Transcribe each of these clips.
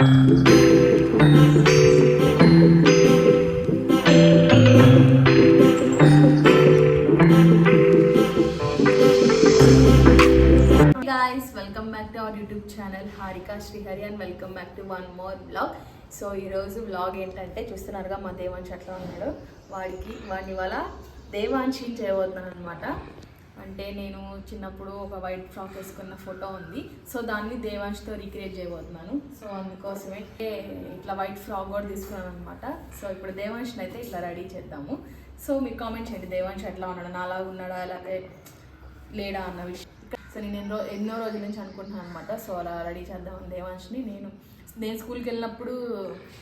guys, welcome back to our YouTube channel Harika Srihari and welcome back to one more vlog. So ఈరోజు vlog ఏంటంటే చూస్తున్నారుగా మా దేవాంశ్ అట్లా ఉన్నాడు. వాడిని ఇవాళ దేవాంశిని చేయబోతున్నాను అనమాట. అంటే నేను చిన్నప్పుడు ఒక వైట్ ఫ్రాక్ వేసుకున్న ఫోటో ఉంది, సో దాన్ని దేవాంష్తో రీక్రియేట్ చేయబోతున్నాను. సో అందుకోసమే ఇట్లా వైట్ ఫ్రాక్ కూడా తీసుకున్నాను అనమాట. సో ఇప్పుడు దేవాంష్ని అయితే ఇట్లా రెడీ చేద్దాము. సో మీకు కామెంట్ చేయండి, దేవాంశ్ ఎట్లా ఉన్నాడు, నాలాగా ఉన్నాడా అలాగే లేడా అన్న విషయం. సో నేను ఎన్నో రోజుల నుంచి అనుకుంటున్నాను అనమాట. సో అలా రెడీ చేద్దామని దేవాంష్ని. నేను స్కూల్కి వెళ్ళినప్పుడు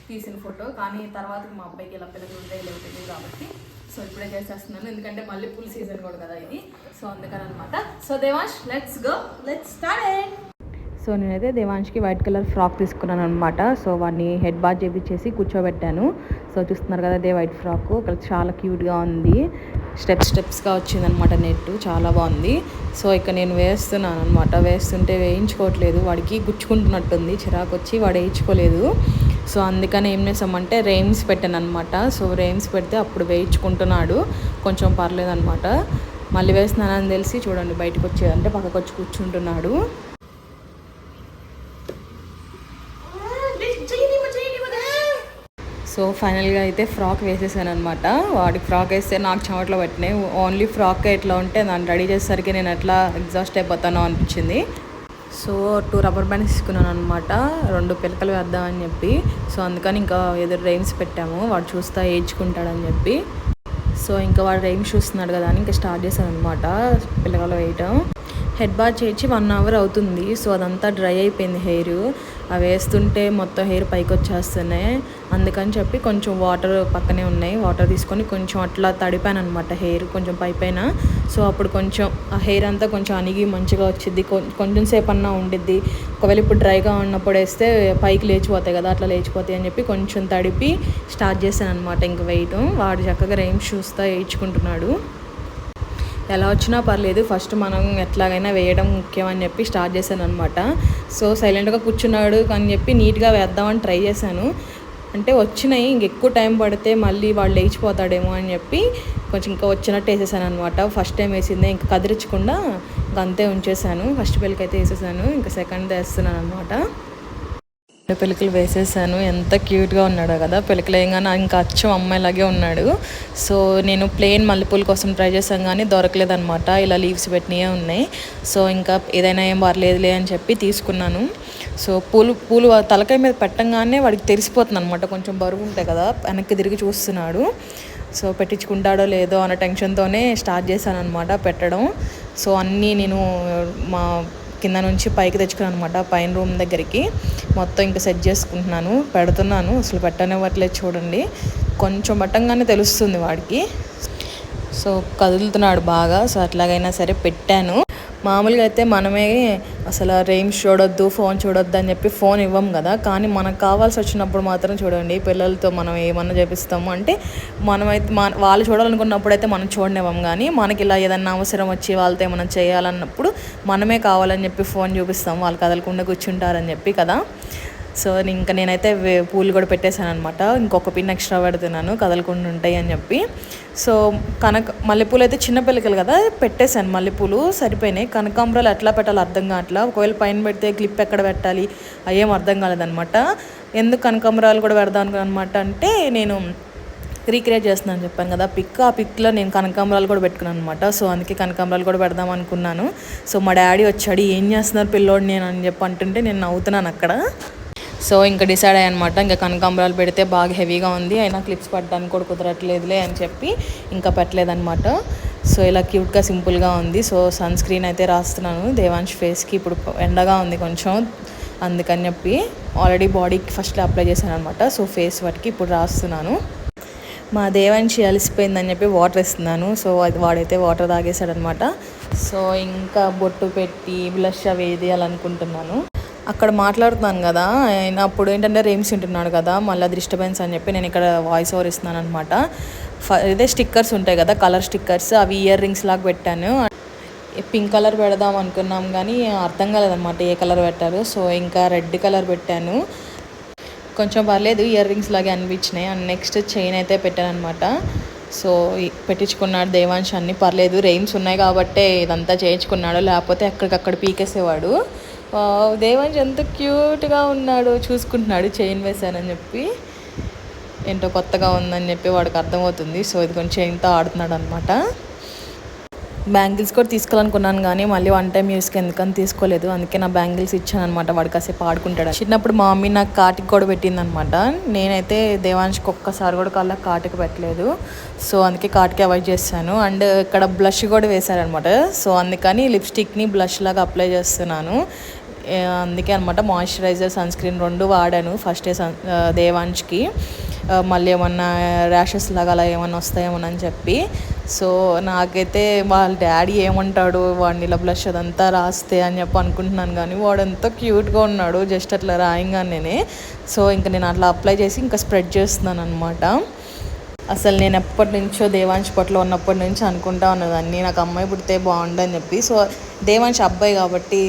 తీసిన ఫోటో, కానీ తర్వాత మా అబ్బాయికి ఇలా పిల్లలు ఉండే లేవు కాబట్టి సో ఇప్పుడే చేసేస్తున్నాను, ఎందుకంటే మళ్ళీ ఫుల్ సీజన్ కూడా కదా ఇది. సో అందుకని అనమాట. So Devansh, let's start. So నేనైతే దేవాంష్కి వైట్ కలర్ ఫ్రాక్ తీసుకున్నాను అనమాట. సో వాడిని హెడ్ బాత్ చేపించేసి కూర్చోబెట్టాను. సో చూస్తున్నారు కదా, అదే వైట్ ఫ్రాక్ చాలా క్యూట్గా ఉంది. స్టెప్స్గా వచ్చిందనమాట, నెట్ చాలా బాగుంది. సో ఇక నేను వేస్తున్నాను అనమాట. వేస్తుంటే వేయించుకోవట్లేదు, వాడికి గుచ్చుకుంటున్నట్టుంది, చిరాకు వచ్చి వాడు వేయించుకోలేదు. సో అందుకని ఏం చేసామంటే రెయిన్స్ పెట్టాను అనమాట. సో రెయిన్స్ పెడితే అప్పుడు వేయించుకుంటున్నాడు, కొంచెం పర్లేదు అనమాట. మళ్ళీ వేస్తున్నానని తెలిసి చూడండి బయటకు వచ్చేదంటే పక్కకు వచ్చి కూర్చుంటున్నాడు. సో ఫైనల్గా అయితే ఫ్రాక్ వేసేసాను అనమాట. వాడికి ఫ్రాక్ వేస్తే నాకు చెమట్లో పట్టినాయి. ఓన్లీ ఫ్రాక్ ఎట్లా ఉంటే దాన్ని రెడీ చేసేసరికి నేను ఎట్లా ఎగ్జాస్ట్ అయిపోతానో అనిపించింది. సో 2 రబ్బర్ బ్యాండ్స్ తీసుకున్నాను అనమాట, 2 పిలకలు వేద్దామని చెప్పి. సో అందుకని ఇంకా ఎదురు రైమ్స్ పెట్టాము, వాడు చూస్తా ఏడ్చుకుంటాడని చెప్పి. సో ఇంకా వాడు రైమ్స్ చూస్తున్నాడు కదా అని ఇంకా స్టార్ట్ చేశాను అనమాట పిల్లకలు వేయటం. హెడ్ బాత్ చేయించి 1 అవర్ అవుతుంది. సో అదంతా డ్రై అయిపోయింది హెయిర్. అవి వేస్తుంటే మొత్తం హెయిర్ పైకి వచ్చేస్తున్నాయి. అందుకని చెప్పి కొంచెం వాటర్ పక్కనే ఉన్నాయి, వాటర్ తీసుకొని కొంచెం అట్లా తడిపాను అనమాట హెయిర్ కొంచెం పైన. సో అప్పుడు కొంచెం ఆ హెయిర్ అంతా కొంచెం అణిగి మంచిగా వచ్చింది, కొంచెం సేపు అన్నా ఉండిద్ది. ఒకవేళ ఇప్పుడు డ్రైగా ఉన్నప్పుడు వేస్తే పైకి లేచిపోతాయి కదా, అట్లా లేచిపోతాయి అని చెప్పి కొంచెం తడిపి స్టార్ట్ చేశాను అనమాట ఇంక వేయటం. వాడు చక్కగా రైమ్స్ చూస్తా వేయించుకుంటున్నాడు. ఎలా వచ్చినా పర్లేదు, ఫస్ట్ మనం ఎట్లాగైనా వేయడం ముఖ్యం అని చెప్పి స్టార్ట్ చేశాను అనమాట. సో సైలెంట్గా కూర్చున్నాడు అని చెప్పి నీట్గా వేద్దామని ట్రై చేశాను. అంటే వచ్చినాయి, ఇంకెక్కువ టైం పడితే మళ్ళీ వాళ్ళు లేచిపోతాడేమో అని చెప్పి కొంచెం ఇంకా వచ్చినట్టు వేసేసాను అనమాట. ఫస్ట్ టైం వేసిందే ఇంకా కదిరించకుండా ఇంకా అంతే ఉంచేసాను. ఫస్ట్ పిల్లకి అయితే వేసేసాను, ఇంకా సెకండ్ వేస్తున్నాను అనమాట. పిలకలు వేసేసాను, ఎంత క్యూట్గా ఉన్నాడో కదా. పిలకలు వేయగానే ఇంకా అచ్చం అమ్మాయిలాగే ఉన్నాడు. సో నేను ప్లెయిన్ మల్లెపూల కోసం ట్రై చేశాను కానీ దొరకలేదనమాట, ఇలా లీవ్స్ పెట్టినవే ఉన్నాయి. సో ఇంకా ఏదైనా ఏం పర్లేదులే అని చెప్పి తీసుకున్నాను. సో పూలు తలకాయ మీద పెట్టంగానే వాడికి తెలిసిపోతుంది అనమాట, కొంచెం బరువు ఉంటాయి కదా, వెనక్కి తిరిగి చూస్తున్నాడు. సో పెట్టించుకుంటాడో లేదో అన్న టెన్షన్తోనే స్టార్ట్ చేశాను అనమాట పెట్టడం. సో అన్నీ నేను మా కింద నుంచి పైకి తెచ్చుకున్నాను అనమాట, పైన రూమ్ దగ్గరికి మొత్తం ఇంకా సెట్ చేసుకుంటున్నాను, పెడుతున్నాను. అసలు పెట్టనివ్వట్లేదు చూడండి, కొంచెం పట్టంగానే తెలుస్తుంది వాడికి. సో కదులుతున్నాడు బాగా. సో అట్లాగైనా సరే పెట్టాను. మామూలుగా అయితే మనమే అసలు రైమ్స్ చూడొద్దు, ఫోన్ చూడొద్దు అని చెప్పి ఫోన్ ఇవ్వం కదా, కానీ మనకు కావాల్సి వచ్చినప్పుడు మాత్రం చూడండి పిల్లలతో మనం ఏమన్నా చేపిస్తాము అంటే మనమైతే వాళ్ళు చూడాలనుకున్నప్పుడు అయితే మనం చూడనివ్వం, కానీ మనకి ఇలా ఏదన్నా అవసరం వచ్చి వాళ్ళతో ఏమైనా చేయాలన్నప్పుడు మనమే కావాలని చెప్పి ఫోన్ చూపిస్తాము, వాళ్ళు కదలకుండా కూర్చుంటారని చెప్పి కదా. సో ఇంకా నేనైతే పూలు కూడా పెట్టేశాను అనమాట, ఇంకొక పిన్ ఎక్స్ట్రా పెడుతున్నాను కదలకుండా ఉంటాయి అని చెప్పి. సో మల్లెపూలు అయితే చిన్న పిల్లకలు కదా పెట్టేశాను, మల్లెపూలు సరిపోయినాయి. కనకాంబరాలు ఎట్లా పెట్టాలి అర్థం కావట్లా, ఒకవేళ పైన పెడితే క్లిప్ ఎక్కడ పెట్టాలి అయ్యేం అర్థం కాలేదనమాట. ఎందుకు కనకాంబరాలు కూడా పెడదాం అనుకున్నాను అనమాట. అంటే నేను రీక్రియేట్ చేస్తున్నాను చెప్పాను కదా ఆ పిక్లో నేను కనకాంబరాలు కూడా పెట్టుకున్నాను అనమాట. సో అందుకే కనకాంబరాలు కూడా పెడదాం అనుకున్నాను. సో మా డాడీ వచ్చాడు, ఏం చేస్తున్నారు పిల్లోడు నేను అని చెప్పి అంటుంటే నేను నవ్వుతున్నాను అక్కడ. సో ఇంకా డిసైడ్ అయ్యాను అనమాట, ఇంకా కనకాంబరాలు పెడితే బాగా హెవీగా ఉంది, అయినా క్లిప్స్ పెట్టడానికి కూడా కుదరట్లేదులే అని చెప్పి ఇంకా పెట్టలేదన్నమాట. సో ఇలా క్యూట్గా సింపుల్గా ఉంది. సో సన్ స్క్రీన్ అయితే రాస్తున్నాను దేవాంశ్ ఫేస్కి, ఇప్పుడు ఎండగా ఉంది కొంచెం అందుకని చెప్పి ఆల్రెడీ బాడీకి ఫస్ట్ అప్లై చేశాను అనమాట. సో ఫేస్ వాటికి ఇప్పుడు రాస్తున్నాను. మా దేవాంశి అలసిపోయిందని చెప్పి వాటర్ ఇస్తున్నాను. సో అది వాడైతే వాటర్ తాగేశాడనమాట. సో ఇంకా బొట్టు పెట్టి బ్లష్ అవి వేయాలనుకుంటున్నాను. అక్కడ మాట్లాడుతున్నాను కదా, అప్పుడు ఏంటంటే రేమ్స్ ఉంటున్నాడు కదా, మళ్ళీ డిస్టర్బెన్స్ అని చెప్పి నేను ఇక్కడ వాయిస్ ఓవర్ ఇస్తున్నాను అనమాట. ఇదే స్టిక్కర్స్ ఉంటాయి కదా, కలర్ స్టిక్కర్స్, అవి ఇయర్ రింగ్స్ లాగా పెట్టాను. పింక్ కలర్ పెడదాం అనుకున్నాం కానీ అర్థం కాలేదన్నమాట ఏ కలర్ పెట్టారు. సో ఇంకా రెడ్ కలర్ పెట్టాను. కొంచెం పర్లేదు, ఇయర్ రింగ్స్ లాగే అనిపించినాయి. అండ్ నెక్స్ట్ చైన్ అయితే పెట్టాను అనమాట. సో పెట్టించుకున్నాడు దేవాంశ్. అన్నీ పర్లేదు, రెయిన్స్ ఉన్నాయి కాబట్టే ఇదంతా చేయించుకున్నాడు, లేకపోతే ఎక్కడికక్కడ పీకేసేవాడు. దేవాంశ్ ఎంత క్యూట్గా ఉన్నాడు, చూసుకుంటున్నాడు చైన్ వేశానని చెప్పి. ఏంటో కొత్తగా ఉందని చెప్పి వాడికి అర్థమవుతుంది. సో ఇది కొంచెం చైన్తో ఆడుతున్నాడు అనమాట. బ్యాంగిల్స్ కూడా తీసుకోవాలనుకున్నాను కానీ మళ్ళీ వన్ టైం యూస్కి ఎందుకని తీసుకోలేదు. అందుకే నా బ్యాంగిల్స్ ఇచ్చాను అనమాట. వాడు కాసేపు ఆడుకుంటాడు. చిన్నప్పుడు మా మమ్మీ నాకు కాటికి కూడా పెట్టింది అనమాట. నేనైతే దేవాంష్కి ఒక్కసారి కూడా కళ్ళ కాటికి పెట్టలేదు. సో అందుకే కాటికి అవాయిడ్ చేస్తాను. అండ్ ఇక్కడ బ్లష్ కూడా వేశారనమాట. సో అందుకని లిప్స్టిక్ని బ్లష్ లాగా అప్లై చేస్తున్నాను. అందుకే అనమాట మాయిశ్చరైజర్, సన్ స్క్రీన్ 2 వాడాను ఫస్ట్ డే దేవాంష్కి. మళ్ళీ ఏమన్నా ర్యాషెస్ లాగా అలా ఏమన్నా వస్తాయేమోనని చెప్పి. సో నాకైతే వాళ్ళ డాడీ ఏమంటాడు వాడిని ఇలా బ్లష్ అదంతా రాస్తే అని చెప్పి అనుకుంటున్నాను. కానీ వాడు ఎంతో క్యూట్గా ఉన్నాడు జస్ట్ అట్లా రాయంగానే. సో ఇంకా నేను అట్లా అప్లై చేసి ఇంకా స్ప్రెడ్ చేస్తున్నాను అనమాట. అసలు నేను ఎప్పటి నుంచో దేవాంశ్ పట్ల ఉన్నప్పటి నుంచి అనుకుంటా ఉన్నదాన్ని నాకు అమ్మాయి పుడితే బాగుండని చెప్పి. సో దేవాంశ్ అబ్బాయి కాబట్టి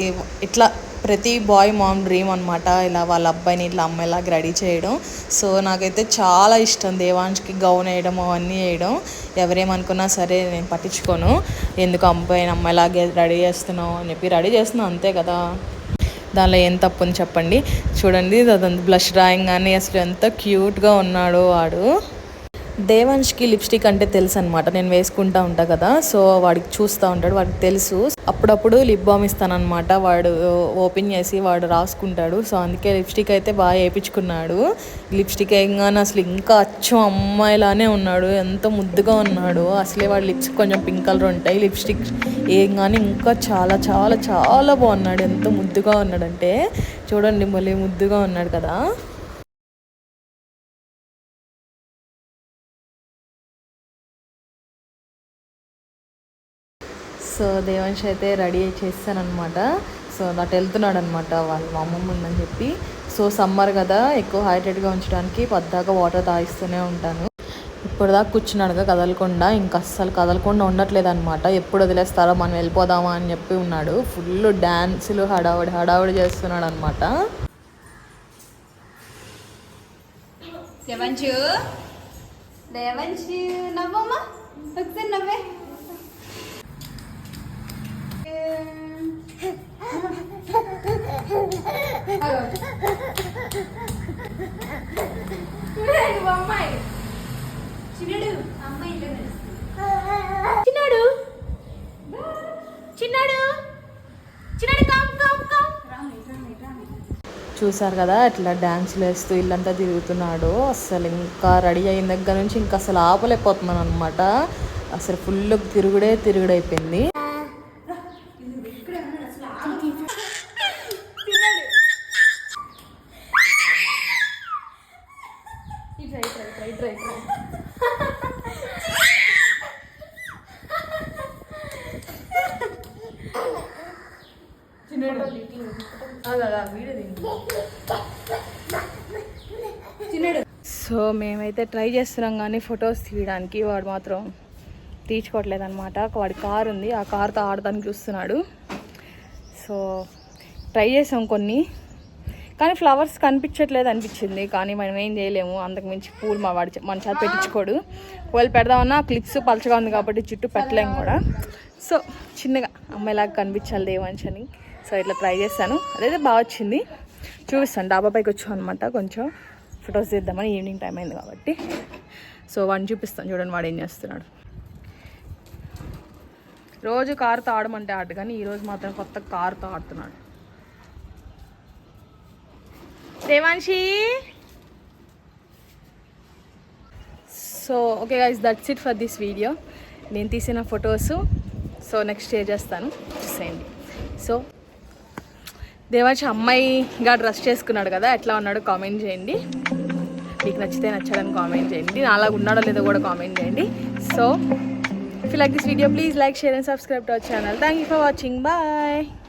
ఇట్లా ప్రతి బాయ్ మామ్ డ్రీమ్ అనమాట, ఇలా వాళ్ళ అబ్బాయిని ఇట్లా అమ్మాయిలాగా రెడీ చేయడం. సో నాకైతే చాలా ఇష్టం దేవాంష్కి గౌన్ వేయడం, అవన్నీ వేయడం. ఎవరేమనుకున్నా సరే నేను పట్టించుకోను. ఎందుకు అబ్బాయిని అమ్మాయిలాగే రెడీ చేస్తున్నావు అని చెప్పి. రెడీ చేస్తున్నావు అంతే కదా, దానిలో ఏం తప్పు ఉంది చెప్పండి. చూడండి అదంతా బ్లష్ డ్రాయింగ్ కానీ అసలు ఎంత క్యూట్గా ఉన్నాడో వాడు. దేవాంష్కి లిప్స్టిక్ అంటే తెలుసు అనమాట, నేను వేసుకుంటా ఉంటా కదా. సో వాడికి చూస్తూ ఉంటాడు, వాడికి తెలుసు. అప్పుడప్పుడు లిప్ బామ్ ఇస్తానమాట, వాడు ఓపెన్ చేసి వాడు రాసుకుంటాడు. సో అందుకే లిప్స్టిక్ అయితే బాగా వేయించుకున్నాడు. లిప్స్టిక్ వేయగానే అసలు ఇంకా అచ్చం అమ్మాయిలానే ఉన్నాడు, ఎంత ముద్దుగా ఉన్నాడు. అసలే వాడు లిప్స్ కొంచెం పింక్ కలర్ ఉంటాయి, లిప్స్టిక్ వేయగానే ఇంకా చాలా చాలా చాలా బాగున్నాడు. ఎంత ముద్దుగా ఉన్నాడంటే చూడండి, మళ్ళీ ముద్దుగా ఉన్నాడు కదా. సో దేవాంశ్ అయితే రెడీ చేస్తానమాట. సో అటు వెళ్తున్నాడు అనమాట వాళ్ళ మా అమ్మమ్మ ఉందని చెప్పి. సో సమ్మర్ కదా, ఎక్కువ హైడ్రేట్గా ఉంచడానికి పద్దాకా వాటర్ తాగిస్తూనే ఉంటాను. ఇప్పుడు దాకా కూర్చున్నాడుగా కదలకుండా, ఇంకా అస్సలు కదలకుండా ఉండట్లేదు అనమాట. ఎప్పుడు వదిలేస్తారో మనం వెళ్ళిపోదామా అని చెప్పి ఉన్నాడు. ఫుల్ డ్యాన్సులు హడావుడి చేస్తున్నాడు అనమాట. దేవాంశు నవ్వమ్మా, ఒకసారి నవ్వే. అమ్మాయి చిన్నాడు, అమ్మాయి చిన్నాడు చిన్నాడు చిన్నాడు కామ్ కామ్ కామ్. చూసారు కదా అట్లా డ్యాన్స్లు వేస్తూ ఇల్లంతా తిరుగుతున్నాడు. అసలు ఇంకా రెడీ అయిన దగ్గర నుంచి ఇంకా అసలు ఆపలేకపోతున్నాను అనమాట. అసలు ఫుల్ తిరుగుడైపోయింది. సో మేమైతే ట్రై చేస్తున్నాం కానీ ఫొటోస్ తీయడానికి, వాడు మాత్రం తీసుకోవట్లేదు అనమాట. వాడి కార్ ఉంది, ఆ కార్తో ఆడడానికి చూస్తున్నాడు. సో ట్రై చేసాం కొన్ని, కానీ ఫ్లవర్స్ కనిపించట్లేదు అనిపించింది. కానీ మనం ఏం చేయలేము, అంతకుమించి పూలు మన చేత పెట్టించుకోడు. వాళ్ళు పెడదామన్నా క్లిప్స్ పలచగా ఉంది కాబట్టి చుట్టూ పెట్టలేము కూడా. సో చిన్నగా అమ్మాయిలాగా కనిపించాలి దేవాంశ్ అని. సో ఇట్లా ట్రై చేశాను, అదైతే బాగా వచ్చింది. చూపిస్తాను, డాబా పైకి వచ్చాం అనమాట కొంచెం ఫొటోస్ తీద్దామని. ఈవినింగ్ టైం అయింది కాబట్టి. సో వాడిని చూపిస్తాను, చూడండి వాడు ఏం చేస్తున్నాడు. రోజు కారుతో ఆడమంటే ఆట, కానీ ఈరోజు మాత్రం కొత్త కారుతో ఆడుతున్నాడు. Devanshi. So okay guys, that's it for this video. నేను తీసిన ఫొటోస్ సో నెక్స్ట్ షేర్ చేస్తాను, చూసేయండి. సో దేవాంశి అమ్మాయిగా డ్రెస్ చేసుకున్నాడు కదా, ఎట్లా ఉన్నాడో కామెంట్ చేయండి. మీకు నచ్చితే నచ్చాడని కామెంట్ చేయండి, అలాగ ఉన్నాడో లేదో కూడా కామెంట్ చేయండి. So if you like this video, please like, share and subscribe to our channel. Thank you for watching. Bye.